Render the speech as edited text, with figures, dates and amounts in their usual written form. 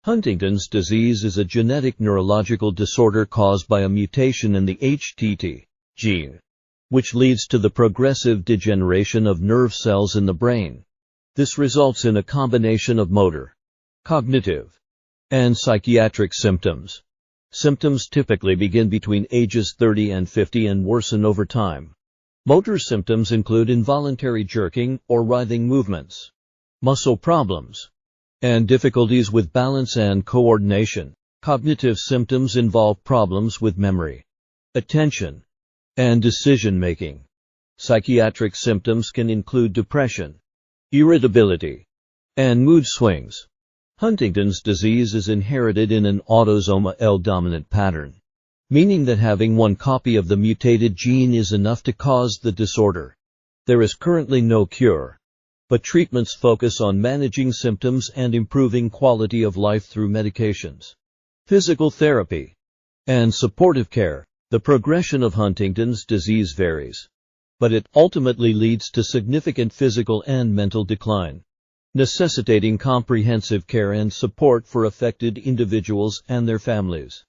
Huntington's disease is a genetic neurological disorder caused by a mutation in the HTT gene, which leads to the progressive degeneration of nerve cells in the brain. This results in a combination of motor, cognitive, and psychiatric symptoms. Symptoms typically begin between ages 30 and 50 and worsen over time. Motor symptoms include involuntary jerking or writhing movements, muscle problems, and difficulties with balance and coordination. Cognitive symptoms involve problems with memory, attention, and decision-making. Psychiatric symptoms can include depression, irritability, and mood swings. Huntington's disease is inherited in an autosomal L-dominant pattern, meaning that having one copy of the mutated gene is enough to cause the disorder. There is currently no cure, but treatments focus on managing symptoms and improving quality of life through medications, physical therapy, and supportive care. The progression of Huntington's disease varies, but it ultimately leads to significant physical and mental decline, necessitating comprehensive care and support for affected individuals and their families.